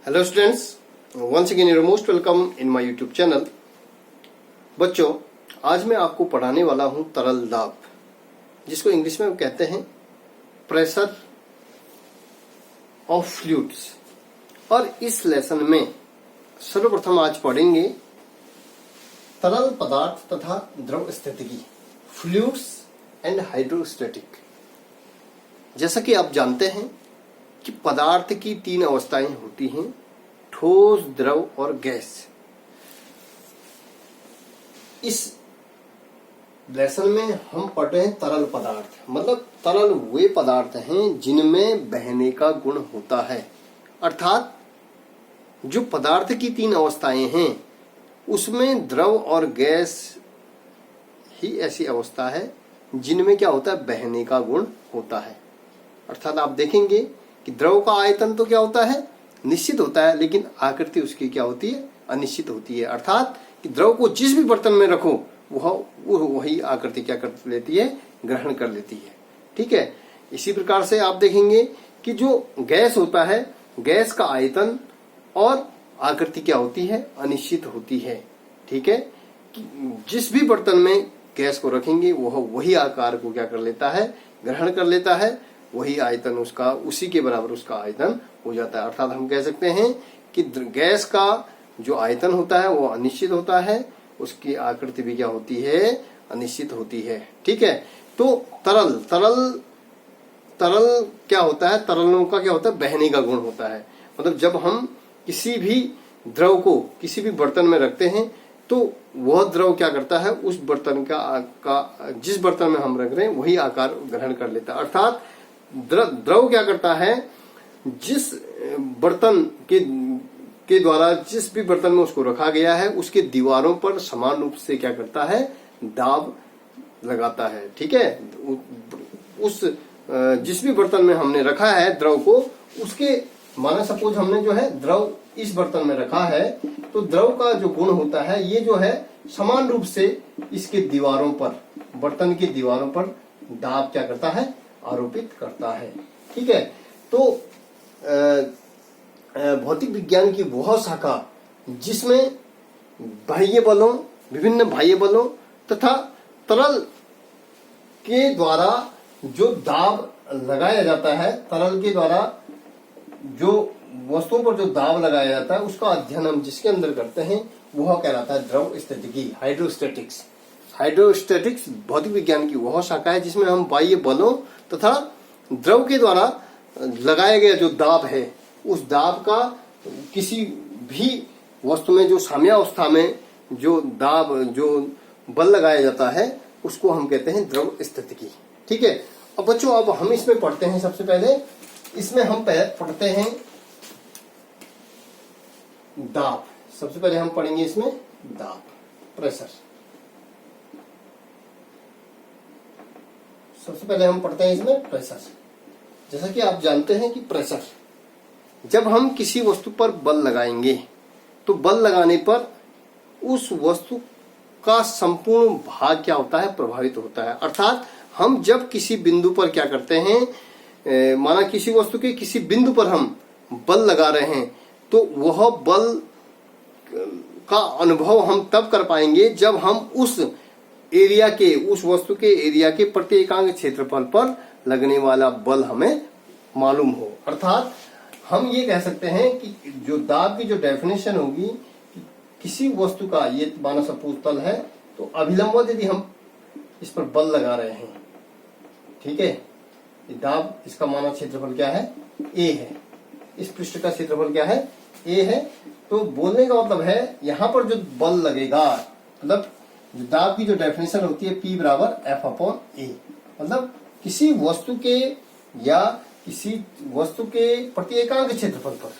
Hello students, once again your most welcome in my YouTube channel. बच्चों, आज मैं आपको पढ़ाने वाला हूं तरल दाब, जिसको इंग्लिश में कहते हैं प्रेशर ऑफ फ्लूइड्स। और इस लेसन में सर्वप्रथम आज पढ़ेंगे तरल पदार्थ तथा द्रव स्थितिकी, फ्लूइड्स एंड हाइड्रोस्टैटिक। जैसा कि आप जानते हैं कि पदार्थ की तीन अवस्थाएं होती हैं, ठोस, द्रव और गैस। इस लेसन में हम पढ़ रहे हैं तरल पदार्थ, मतलब तरल वे पदार्थ हैं जिनमें बहने का गुण होता है। अर्थात जो पदार्थ की तीन अवस्थाएं हैं उसमें द्रव और गैस ही ऐसी अवस्था है जिनमें क्या होता है, बहने का गुण होता है। अर्थात आप देखेंगे कि द्रव का आयतन तो क्या होता है, निश्चित होता है, लेकिन आकृति उसकी क्या होती है, अनिश्चित होती है। अर्थात कि द्रव को जिस भी बर्तन में रखो वह वही आकृति क्या कर लेती है, ग्रहण कर लेती है। ठीक है। इसी प्रकार से आप देखेंगे कि जो गैस होता है, गैस का आयतन और आकृति क्या होती है, अनिश्चित होती है। ठीक है। कि जिस भी बर्तन में गैस को रखेंगे वह वही आकार को क्या कर लेता है, ग्रहण कर लेता है, वही आयतन उसका, उसी के बराबर उसका आयतन हो जाता है। अर्थात हम कह सकते हैं कि गैस का जो आयतन होता है वो अनिश्चित होता है, उसकी आकृति भी क्या होती है, अनिश्चित होती है। ठीक है। तो तरल तरल तरल क्या होता है, तरलों का क्या होता है, बहने का गुण होता है। मतलब जब हम किसी भी द्रव को किसी भी बर्तन में रखते हैं तो वह द्रव क्या करता है, उस बर्तन का जिस बर्तन में हम रख रहे हैं वही आकार ग्रहण कर लेता है। अर्थात द्रव क्या करता है, जिस बर्तन के द्वारा जिस भी बर्तन में उसको रखा गया है उसके दीवारों पर समान रूप से क्या करता है, दाब लगाता है। ठीक है। उस जिस भी बर्तन में हमने रखा है द्रव को, उसके माना सपोज हमने जो है द्रव इस बर्तन में रखा है, तो द्रव का जो गुण होता है ये जो है समान रूप से इसके दीवारों पर, बर्तन की दीवारों पर दाब क्या करता है, आरोपित करता है। ठीक है। तो भौतिक विज्ञान की वह शाखा जिसमें बाह्य बलों, विभिन्न बाह्य बलों तथा तरल के द्वारा जो दाब लगाया जाता है, तरल के द्वारा जो वस्तुओं पर जो दाब लगाया जाता है उसका अध्ययन हम जिसके अंदर करते हैं वह कहलाता है द्रव स्थितिकी, हाइड्रोस्टैटिक्स। हाइड्रोस्टैटिक्स भौतिक विज्ञान की वह शाखा है जिसमें हम बाह्य बलों तथा द्रव के द्वारा लगाया गया जो दाब है, उस दाब का किसी भी वस्तु में जो साम्यावस्था में जो दाब, जो बल लगाया जाता है उसको हम कहते हैं द्रव स्थितिकी। ठीक है। अब बच्चों, अब हम इसमें पढ़ते हैं। सबसे पहले इसमें हम पढ़ते हैं दाब। सबसे पहले हम पढ़ेंगे इसमें दाब, प्रेशर। सबसे पहले हम पढ़ते हैं इसमें प्रेशर। जैसा कि आप जानते हैं कि प्रेशर, जब हम किसी वस्तु पर बल लगाएंगे तो बल लगाने पर उस वस्तु का संपूर्ण भाग क्या होता है, प्रभावित होता है। अर्थात हम जब किसी बिंदु पर क्या करते हैं, माना किसी वस्तु के किसी बिंदु पर हम बल लगा रहे हैं, तो वह बल का अनुभव हम तब कर पाएंगे जब हम उस एरिया के, उस वस्तु के एरिया के प्रति एकांक क्षेत्रफल पर लगने वाला बल हमें मालूम हो। अर्थात हम ये कह सकते हैं कि जो दाब की जो डेफिनेशन होगी, किसी वस्तु का, ये माना सपोज तल है, तो अभिलंबवत यदि हम इस पर बल लगा रहे हैं, ठीक है, दाब, इसका माना क्षेत्रफल क्या है, ए है, इस पृष्ठ का क्षेत्रफल क्या है, ए है। तो बोलने का मतलब है यहाँ पर जो बल लगेगा, मतलब जो दाब की जो डेफिनेशन होती है P बराबर F अपॉन A, मतलब किसी वस्तु के या किसी वस्तु के प्रति एकांक क्षेत्रफल पर,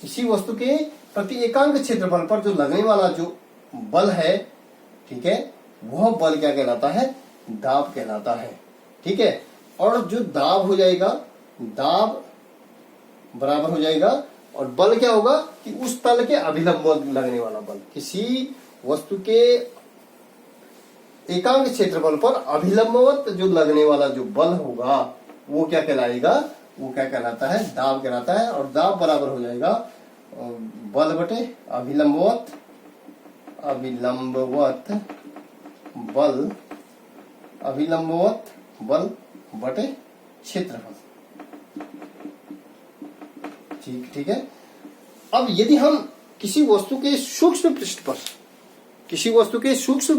किसी वस्तु के प्रति एकांक क्षेत्रफल पर जो लगने वाला जो बल है, ठीक है, वह बल क्या कहलाता है, दाब कहलाता है। ठीक है। और जो दाब हो जाएगा, दाब बराबर हो जाएगा, और बल क्या होगा कि उस तल के अभिलंब लगने वाला बल, किसी वस्तु के एकांक क्षेत्रफल पर अभिलंबवत जो लगने वाला जो बल होगा वो क्या कहलाएगा, वो क्या कहलाता है, दाब कहलाता है। और दाब बराबर हो जाएगा बल बटे अभिलंबवत बल, अभिलंबवत बल बटे क्षेत्रफल। ठीक है। अब यदि हम किसी वस्तु के सूक्ष्म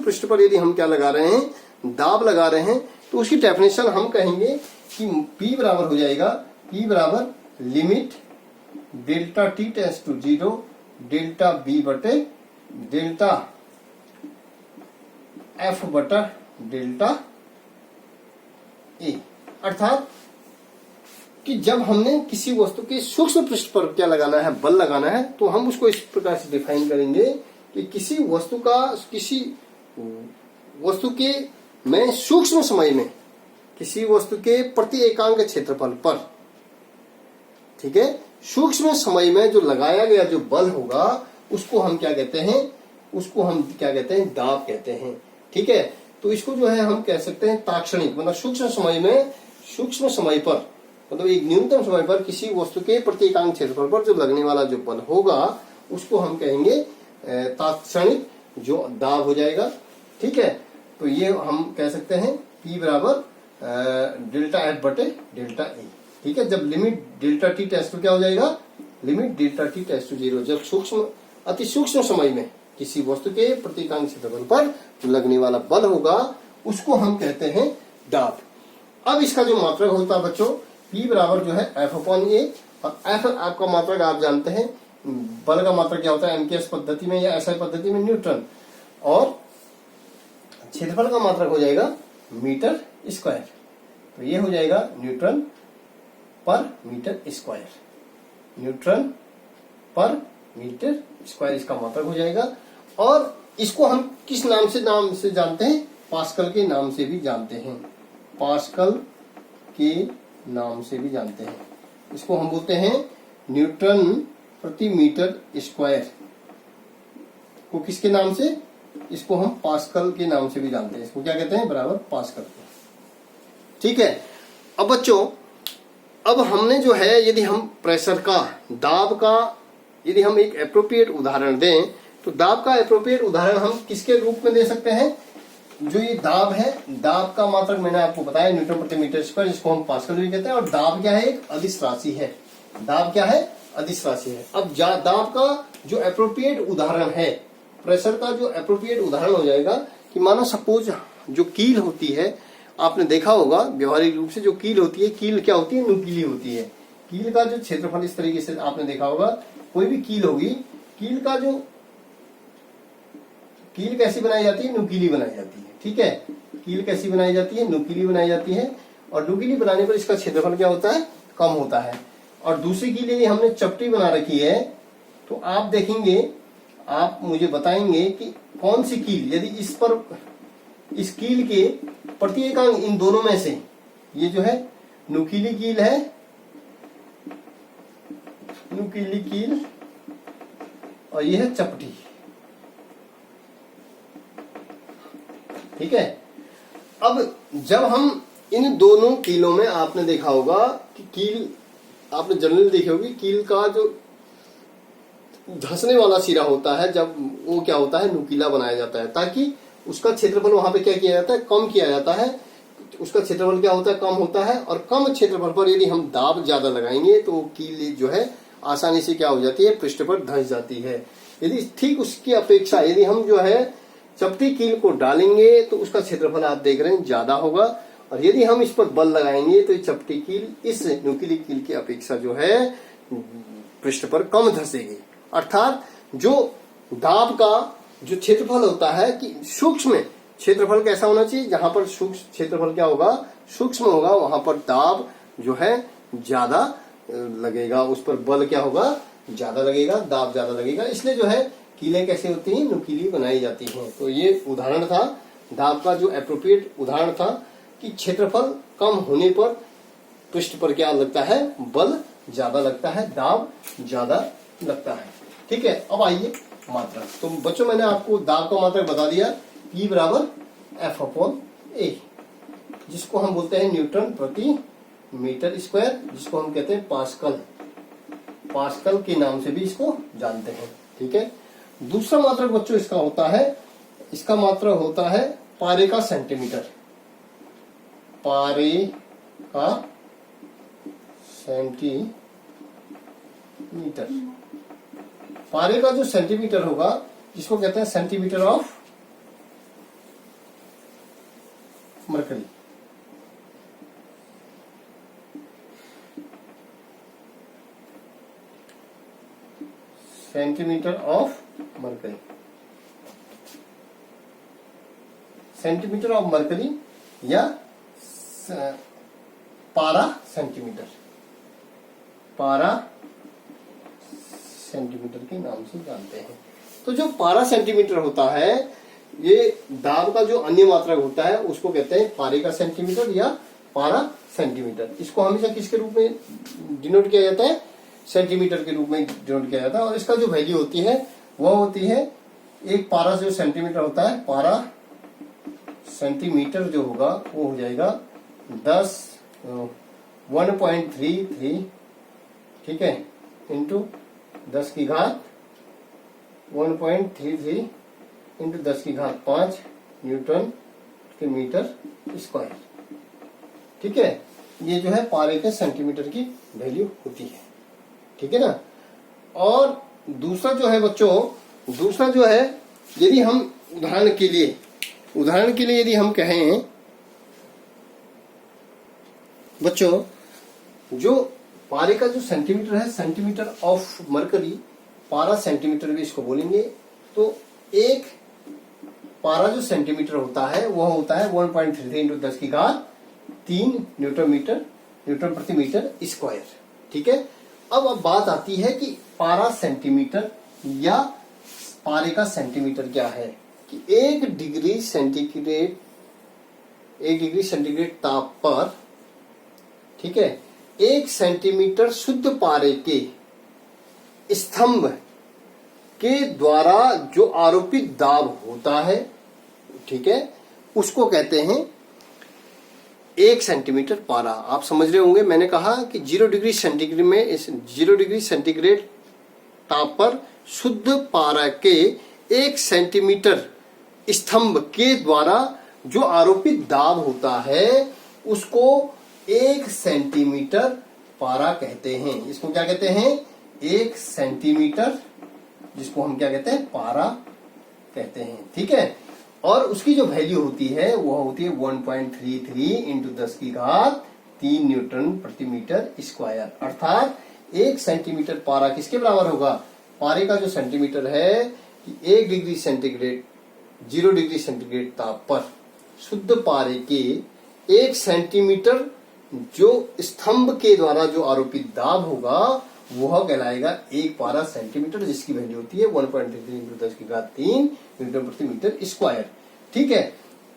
पृष्ठ पर यदि हम क्या लगा रहे हैं, दाब लगा रहे हैं, तो उसकी डेफिनेशन हम कहेंगे कि P बराबर हो जाएगा, P बराबर limit delta T tends to 0 delta B बटे डेल्टा F बटा डेल्टा A। अर्थात कि जब हमने किसी वस्तु के सूक्ष्म पृष्ठ पर क्या लगाना है, बल लगाना है, तो हम उसको इस प्रकार से डिफाइन करेंगे कि किसी वस्तु के में सूक्ष्म समय में किसी वस्तु के प्रति एकांक क्षेत्रफल पर, ठीक है, सूक्ष्म समय में जो लगाया गया जो बल होगा उसको हम क्या कहते हैं, दाब कहते हैं। ठीक है। तो इसको जो है हम कह सकते हैं ताक्षणिक, मतलब सूक्ष्म समय पर मतलब एक न्यूनतम समय पर किसी वस्तु के प्रति एकांक क्षेत्रफल पर जो लगने वाला जो बल होगा उसको हम कहेंगे ताक्षणिक जो दाब हो जाएगा। ठीक है। तो ये हम कह सकते हैं P बराबर डेल्टा F बटे डेल्टा A। ठीक है। जब limit delta T tends to क्या हो जाएगा, limit delta T tends to 0, जब अति सूक्ष्म समय में किसी वस्तु के प्रति एकांक क्षेत्रफल पर जो लगने वाला बल होगा उसको हम कहते हैं दाब। अब इसका जो मात्रक होता है बच्चों, P बराबर जो है F अपॉन A, और F आपका मात्रक आप जानते हैं, बल का मात्रक क्या होता है MKS पद्धति में या SI पद्धति में न्यूटन, और क्षेत्रफल का मात्रक हो जाएगा मीटर स्क्वायर। तो ये हो जाएगा न्यूटन पर मीटर स्क्वायर, न्यूटन पर मीटर स्क्वायर इसका मात्रक हो जाएगा। और इसको हम किस नाम से जानते हैं, पास्कल के नाम से भी जानते हैं, पास्कल के नाम से भी जानते हैं। इसको हम बोलते हैं न्यूटन प्रति मीटर स्क्वायर को किसके नाम से, इसको हम पास्कल के नाम से भी जानते हैं। इसको क्या कहते हैं, बराबर पास्कल के। ठीक है। अब बच्चों, अब हमने जो है यदि हम प्रेशर का, दाब का यदि हम एक एप्रोप्रिएट उदाहरण दें, तो दाब का एप्रोप्रिएट उदाहरण हम किसके रूप में दे सकते हैं, जो ये दाब है, दाब का मात्रक मैंने आपको बताया न्यूटन प्रति मीटर स्क्वायर, जिसको हम पास्कल भी कहते हैं। और दाब क्या है, एक अदिश राशि है। दाब क्या है, अदिश राशि है। अब दाब का जो एप्रोप्रिएट उदाहरण है, प्रेशर का जो एप्रोप्रिएट उदाहरण हो जाएगा कि मानो सपोज जो कील होती है, आपने देखा होगा व्यवहारिक रूप से जो कील होती है, कील क्या होती है, नुकीली होती है। कील का जो क्षेत्रफल इस तरीके से आपने देखा होगा, कोई भी कील होगी, कील का जो कील कैसी बनाई जाती है, नुकीली बनाई जाती है। ठीक है। कील कैसी बनाई जाती है, नुकीली बनाई जाती है, और नुकीली बनाने पर इसका क्षेत्रफल क्या होता है, कम होता है। और दूसरी कील यदि हमने चपटी बना रखी है, तो आप देखेंगे, आप मुझे बताएंगे कि कौन सी कील, यदि इस कील के प्रति एकांक इन दोनों में से, ये जो है नुकीली कील है, नुकीली कील, और ये है चपटी। ठीक है। अब जब हम इन दोनों कीलों में, आपने देखा होगा कि कील, आपने जनरली देखी होगी, कील का जो धंसने वाला सिरा होता है, जब वो क्या होता है, नुकीला बनाया जाता है, ताकि उसका क्षेत्रफल वहां पे क्या किया जाता है, कम किया जाता है। उसका क्षेत्रफल क्या होता है, कम होता है। और कम क्षेत्रफल पर यदि हम दाब ज्यादा लगाएंगे तो कील जो है आसानी से क्या हो जाती है, पृष्ठ पर धंस जाती है। यदि ठीक उसकी अपेक्षा यदि हम जो है चपटी कील को डालेंगे तो उसका क्षेत्रफल आप देख रहे हैं ज्यादा होगा, और यदि हम इस पर बल लगाएंगे तो चपटी कील इस नुकीली कील की अपेक्षा जो है पृष्ठ पर कम धंसेगी। अर्थात जो दाब का जो क्षेत्रफल होता है, कि सूक्ष्म क्षेत्रफल कैसा होना चाहिए, जहां पर सूक्ष्म क्षेत्रफल क्या होगा, सूक्ष्म होगा, वहां पर दाब जो है ज्यादा लगेगा, उस पर बल क्या होगा, ज्यादा लगेगा, दाब ज्यादा लगेगा। इसलिए जो है कीलें कैसे होती हैं, नुकीली बनाई जाती हैं। तो ये उदाहरण था दाब का, जो एप्रोप्रिएट उदाहरण था कि क्षेत्रफल कम होने पर पृष्ठ पर क्या लगता है, बल ज्यादा लगता है, दाब ज्यादा लगता है। ठीक है। अब आइए मात्रा। तो बच्चों, मैंने आपको दाब का मात्रक बता दिया, P बराबर F अपॉन A, जिसको हम बोलते हैं न्यूटन प्रति मीटर स्क्वायर, जिसको हम कहते हैं पास्कल, पास्कल के नाम से भी इसको जानते हैं। ठीक है। दूसरा मात्रक बच्चों इसका होता है, इसका मात्रक होता है पारे का सेंटीमीटर, पारे का सेंटीमीटर। पारे का जो सेंटीमीटर होगा जिसको कहते हैं centimetre of mercury. Centimetre of mercury, centimetre of mercury या पारा सेंटीमीटर, पारा सेंटीमीटर के नाम से जानते हैं। तो जो पारा सेंटीमीटर होता है, ये दाब का जो अन्य मात्रक होता है उसको कहते हैं पारे का सेंटीमीटर या पारा सेंटीमीटर। इसको हमेशा किसके रूप में डिनोट किया जाता है? सेंटीमीटर के रूप में डिनोट किया जाता है। और इसका जो वैल्यू होती है वह होती है, एक पारा जो सेंटीमीटर होता है, पारा सेंटीमीटर जो होगा वो हो जाएगा 1.33, ठीक है, इंटू 10 की घात 1.33 इंटू 10 की घात 5 न्यूटन के मीटर स्क्वायर। ठीक है, ये जो है पारे के सेंटीमीटर की वैल्यू होती है। ठीक है ना। और दूसरा जो है बच्चों, दूसरा जो है, यदि हम उदाहरण के लिए यदि हम कहें बच्चों, जो पारे का जो सेंटीमीटर है, सेंटीमीटर ऑफ मरकरी, पारा सेंटीमीटर भी इसको बोलेंगे। तो एक पारा जो सेंटीमीटर होता है वह होता है 1.33 इंटू 10 की घात 3 न्यूटन प्रति मीटर स्क्वायर। ठीक है। अब बात आती है कि पारा सेंटीमीटर या पारे का सेंटीमीटर क्या है, कि 1 डिग्री सेंटीग्रेड ताप पर, ठीक है, 1 सेंटीमीटर शुद्ध पारे के स्तंभ के द्वारा जो आरोपित दाब होता है, ठीक है, उसको कहते हैं 1 सेंटीमीटर पारा। आप समझ रहे होंगे, मैंने कहा कि 0 डिग्री सेंटीग्रेड में 0 डिग्री सेंटीग्रेड ताप पर शुद्ध पारा के 1 सेंटीमीटर स्तंभ के द्वारा जो आरोपित दाब होता है उसको 1 सेंटीमीटर पारा कहते हैं। इसको क्या कहते हैं? 1 सेंटीमीटर, जिसको हम क्या कहते हैं? पारा कहते हैं। ठीक है। और उसकी जो वैल्यू होती है वह होती है 1.33 इंटू 10 की घात 3 न्यूटन प्रति मीटर स्क्वायर। अर्थात 1 सेंटीमीटर पारा किसके बराबर होगा? पारे का जो सेंटीमीटर है, 1 डिग्री सेंटीग्रेड 0 डिग्री सेंटीग्रेड ताप पर शुद्ध पारे के 1 सेंटीमीटर जो स्तंभ के द्वारा जो आरोपित दाब होगा वह कहलाएगा 1 पारा सेंटीमीटर, जिसकी वैल्यू होती है 1.33 इंटू 10 की घात 3 न्यूटन प्रति मीटर स्क्वायर। ठीक है।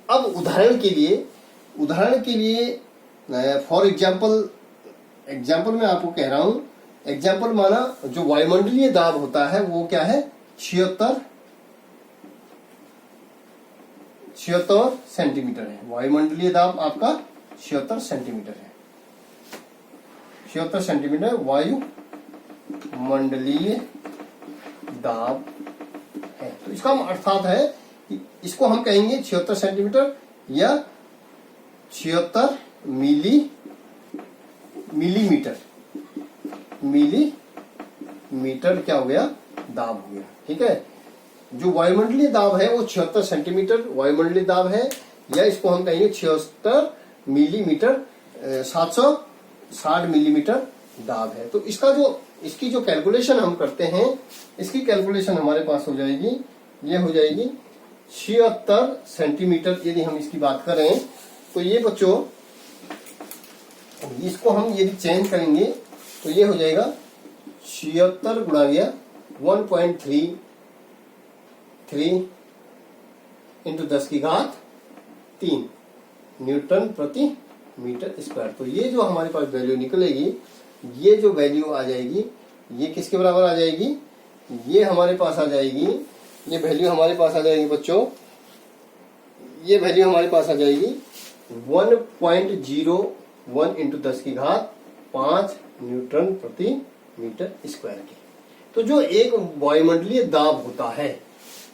अब उदाहरण के लिए फॉर एग्जाम्पल मैं आपको कह रहा हूं, एग्जाम्पल माना जो वायुमंडलीय दाब होता है वो क्या है? 76 सेंटीमीटर है। वायुमंडलीय दाब आपका 76 सेंटीमीटर है। 76 सेंटीमीटर वायुमंडलीय दाब है। तो इसका अर्थात है कि इसको हम कहेंगे 76 सेंटीमीटर या 76 मिलीमीटर क्या हो गया? दाब हो गया। ठीक है। जो वायुमंडलीय दाब है वो 76 सेंटीमीटर वायुमंडलीय दाब है, या इसको हम कहेंगे 76 मिलीमीटर, 760 मिलीमीटर दाब है। तो इसकी जो कैलकुलेशन हम करते हैं, इसकी कैलकुलेशन हमारे पास हो जाएगी, ये हो जाएगी 76 सेंटीमीटर। यदि हम इसकी बात करें तो ये बच्चों, इसको हम यदि चेंज करेंगे तो ये हो जाएगा 76 गुणा गया 1.33 इंटू 10 की घात 3 न्यूटन प्रति मीटर स्क्वायर। तो ये जो हमारे पास वैल्यू निकलेगी, ये जो वैल्यू आ जाएगी, ये किसके बराबर आ जाएगी? ये हमारे पास आ जाएगी, ये वैल्यू हमारे पास आ जाएगी बच्चों, ये वैल्यू हमारे पास आ जाएगी 1 इंटू 10 की घात 5 न्यूटन प्रति मीटर स्क्वायर की। तो जो एक वायुमंडलीय दाब होता है,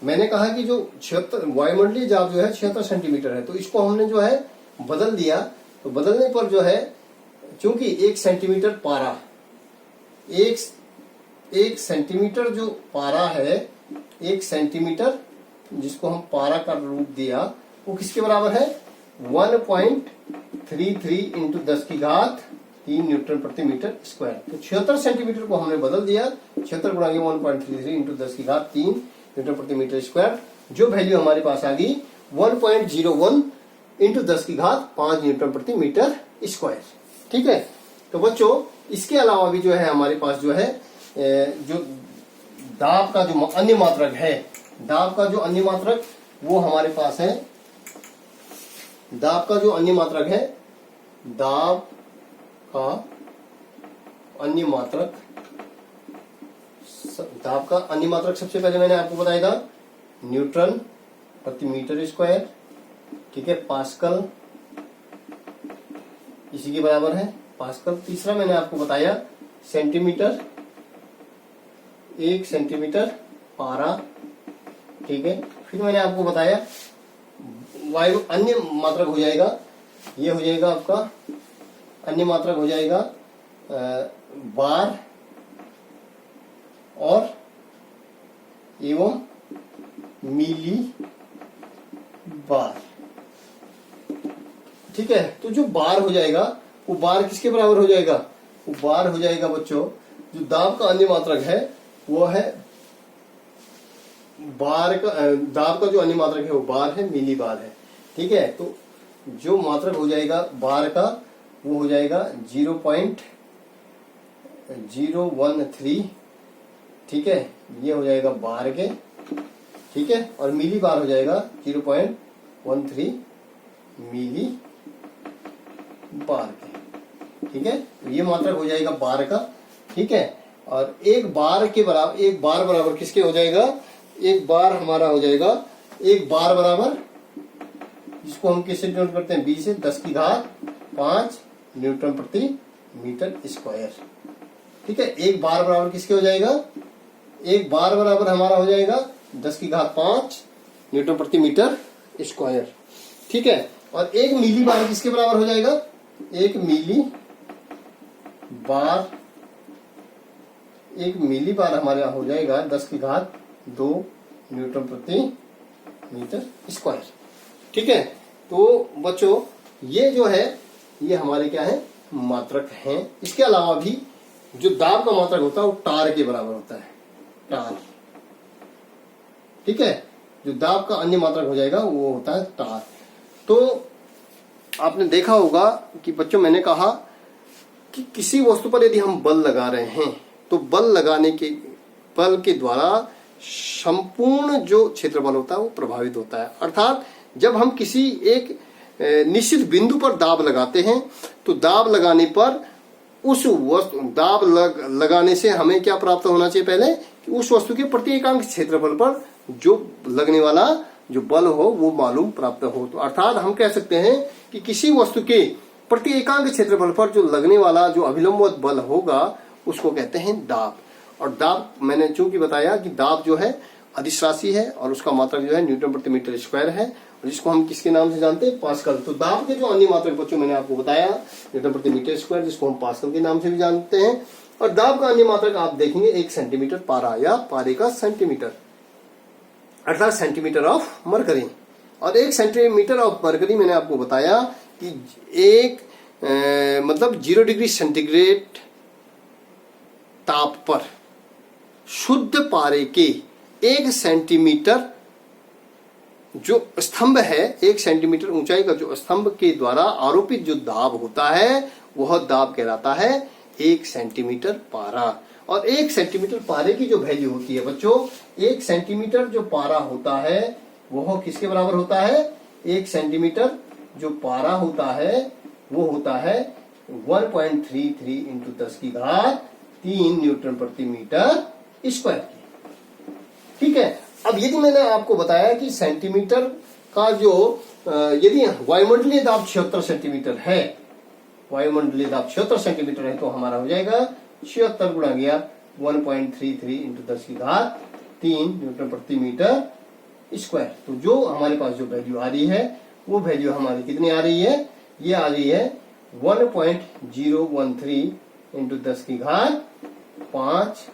मैंने कहा कि जो 76 वायुमंडलीय दाब जो है 76 सेंटीमीटर है, तो इसको हमने जो है बदल दिया। तो बदलने पर जो है, चूंकि 1 सेंटीमीटर पारा, एक सेंटीमीटर जो पारा है, 1 सेंटीमीटर जिसको हम पारा का रूप दिया, वो किसके बराबर है? 1.33 इंटू 10 की घात 3 न्यूटन प्रति मीटर स्क्वायर। तो 76 सेंटीमीटर को हमने बदल दिया, 76 गुणा 1.33 इंटू 10 की घात 3 न्यूटन प्रति मीटर स्क्वायर। जो वैल्यू हमारे पास आ गई 1.01 इंटू 10 की घात 5 न्यूटन प्रति मीटर स्क्वायर। ठीक है। तो बच्चों, इसके अलावा भी जो है हमारे पास जो है जो दाब का जो अन्य मात्रक है, दाब का जो अन्य मात्रक वो हमारे पास है, दाब का जो अन्य मात्रक है, दाब का अन्य मात्रक, दाब का अन्य मात्रक सबसे पहले मैंने आपको बताया था न्यूटन प्रति मीटर स्क्वायर। ठीक है, पास्कल इसी के बराबर है, पास्कल। तीसरा मैंने आपको बताया सेंटीमीटर, 1 सेंटीमीटर पारा। ठीक है, फिर मैंने आपको बताया वायु अन्य मात्रक हो जाएगा, ये हो जाएगा आपका अन्य मात्रक हो जाएगा बार और एवं मिली बार। ठीक है, तो जो बार हो जाएगा वो बार किसके बराबर हो जाएगा? वो बार हो जाएगा बच्चों, जो दाब का अन्य मात्रक है वो है बार का, दाब का जो अन्य मात्रक है वो बार है, मिली बार है। ठीक है, तो जो मात्रक हो जाएगा बार का वो हो जाएगा 0.013। ठीक है, ये हो जाएगा बार के। ठीक है, और मिली बार हो जाएगा 0.13 मिली बार के। ठीक है, तो ये मात्रक हो जाएगा बार का। ठीक है, और एक बार के बराबर, एक बार बराबर किसके हो जाएगा? एक बार हमारा हो जाएगा, एक बार बराबर, जिसको हम किससे डिनोट करते हैं? 20 से 10 की घात 5 न्यूटन प्रति मीटर स्क्वायर। ठीक है, एक बार बराबर किसके हो जाएगा? एक बार बराबर हमारा हो जाएगा 10 की घात 5 न्यूटन प्रति मीटर स्क्वायर। ठीक है, और एक मिली बार किसके बराबर हो जाएगा? एक मिली बार, एक मिली बार हमारे हो जाएगा 10 की घात 2 न्यूटन प्रति मीटर स्क्वायर। ठीक है, तो बच्चों ये जो है ये हमारे क्या है? मात्रक हैं। इसके अलावा भी जो दाब का मात्रक होता है वो टार के बराबर होता है, टार। ठीक है, जो दाब का अन्य मात्रक हो जाएगा वो होता है टार। तो आपने देखा होगा कि बच्चों, मैंने कहा कि किसी वस्तु पर यदि हम बल लगा रहे हैं तो बल लगाने के बल के द्वारा संपूर्ण जो क्षेत्रफल होता है वो प्रभावित होता है। अर्थात जब हम किसी एक निश्चित बिंदु पर दाब लगाते हैं तो दाब लगाने पर उस वस्तु, दाब लगाने से हमें क्या प्राप्त होना चाहिए? पहले कि उस वस्तु के प्रति एकांक क्षेत्रफल पर जो लगने वाला जो बल हो वो मालूम प्राप्त हो। तो अर्थात हम कह सकते हैं कि किसी वस्तु के प्रति एकांक क्षेत्रफल पर जो लगने वाला जो अभिलंबवत बल होगा उसको कहते हैं दाब। और दाब मैंने चूंकि बताया कि दाब जो है अदिश राशि है और उसका मात्रक जो है न्यूटन प्रति मीटर स्क्वायर है, और जिसको हम किसके नाम से जानते हैं? पास्कल। तो दाब के जो अन्य मात्रक बच्चों मैंने आपको बताया न्यूटन प्रति मीटर स्क्वायर, जिसको हम पास्कल के नाम से भी जानते हैं। और दाब का अन्य मात्रक आप देखेंगे 1 सेंटीमीटर पारा या पारे का सेंटीमीटर, अर्थात सेंटीमीटर ऑफ मरकरी। और 1 सेंटीमीटर ऑफ मरकरी मैंने आपको बताया कि एक मतलब 0 डिग्री सेंटीग्रेड ताप पर शुद्ध पारे के 1 सेंटीमीटर जो स्तंभ है, 1 सेंटीमीटर ऊंचाई का जो स्तंभ के द्वारा आरोपित जो दाब होता है वह दाब कहलाता है 1 सेंटीमीटर पारा। और 1 सेंटीमीटर पारे की जो वैल्यू होती है बच्चों, 1 सेंटीमीटर जो पारा होता है वह किसके बराबर होता है? 1 सेंटीमीटर जो पारा होता है वो होता है 1.33 इंटू 10 की घात 3 न्यूटन प्रति मीटर स्क्वायर की। ठीक है, अब यदि मैंने आपको बताया कि सेंटीमीटर का जो यदि वायुमंडलीय दाब 76 सेंटीमीटर है, वायुमंडलीय दाब 76 सेंटीमीटर है, तो हमारा हो जाएगा 76 गुणा गया 1.33 इंटू 10 की घात 3 न्यूटन प्रति मीटर स्क्वायर। तो जो हमारे पास जो वैल्यू आ रही है वो वैल्यू हमारी कितनी आ रही है, ये आ रही है 1.013 इंटू 10 की घात 5।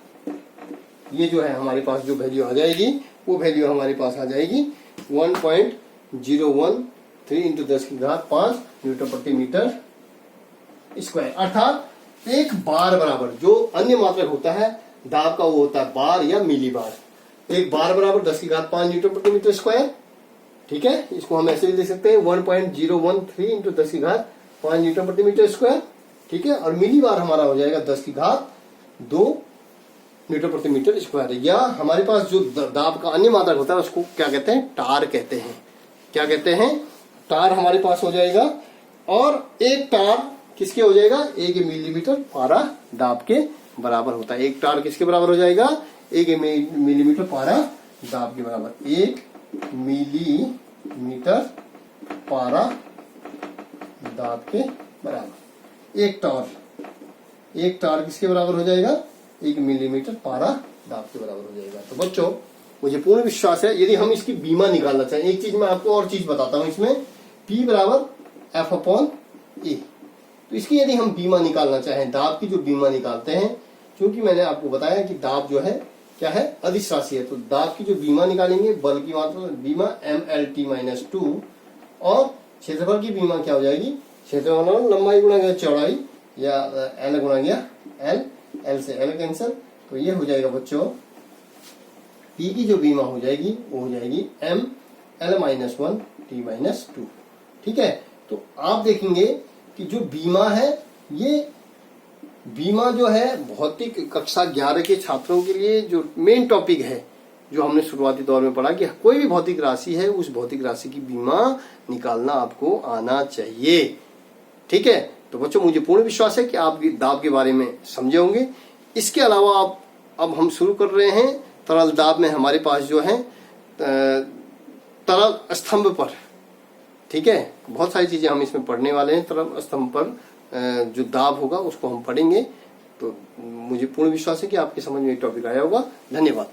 ये जो है हमारे पास जो वैल्यू आ जाएगी वो वैल्यू हमारे पास आ जाएगी 1.013 इंटू 10 की घात 5 न्यूटन प्रति मीटर स्क्वायर। अर्थात एक बार बराबर जो अन्य मात्रक होता है दाब का वो होता है बार या मिली बार। एक बार बराबर 10 की घात 5 न्यूटन प्रति मीटर स्क्वायर। ठीक है, इसको हम ऐसे भी लिख सकते हैं 1.013 इंटू 10 की घात 5 न्यूटन प्रति मीटर स्क्वायर। ठीक है, और मिली बार हमारा हो जाएगा 10 की घात 2 न्यूटन प्रति मीटर स्क्वायर। या हमारे पास जो दाब का अन्य मात्रक होता है उसको क्या कहते हैं, टार कहते हैं। क्या कहते हैं, टार हमारे पास हो जाएगा। और एक टार किसके हो जाएगा, 1 मिलीमीटर पारा दाब के बराबर होता है। एक टार किसके बराबर हो जाएगा, 1 मिलीमीटर पारा दाब के बराबर। 1 मिलीमीटर पारा दाब के बराबर। एक टार किसके बराबर हो जाएगा, 1 मिलीमीटर पारा दाब के बराबर हो जाएगा। तो बच्चों मुझे पूर्ण विश्वास है यदि हम इसकी बीमा निकालना चाहें, एक चीज मैं आपको और चीज बताता हूं इसमें, P बराबर F/A। तो इसकी यदि हम बीमा निकालना चाहें, दाब की जो बीमा निकालते हैं, क्योंकि मैंने आपको बताया कि दाब जो है क्या है, अदिश राशि है, तो दाब की जो बीमा निकालेंगे, बल की मात्रा बीमा MLT-2 और क्षेत्रफल की बीमा क्या हो जाएगी, क्षेत्रफल लंबाई गुणा गया चौड़ाई या L गुणा गया L से L कैंसिल, तो ये हो जाएगा बच्चों P की जो बीमा हो जाएगी वो हो जाएगी ML-1 T-2। ठीक है, तो आप देखेंगे कि जो बीमा है, ये बीमा जो है भौतिक कक्षा 11 के छात्रों के लिए जो मेन टॉपिक है, जो हमने शुरुआती दौर में पढ़ा कि कोई भी भौतिक राशि है उस भौतिक राशि की बीमा निकालना आपको आना चाहिए। ठीक है, तो बच्चों मुझे पूर्ण विश्वास है कि आप दाब के बारे में समझे होंगे। इसके अलावा अब हम शुरू कर रहे हैं तरल दाब में हमारे पास जो है तरल स्तंभ पर। ठीक है, बहुत सारी चीजें हम इसमें पढ़ने वाले हैं। तरल स्तंभ पर जो दाब होगा उसको हम पढ़ेंगे। तो मुझे पूर्ण विश्वास है कि आपकी समझ में ये टॉपिक आया होगा। धन्यवाद।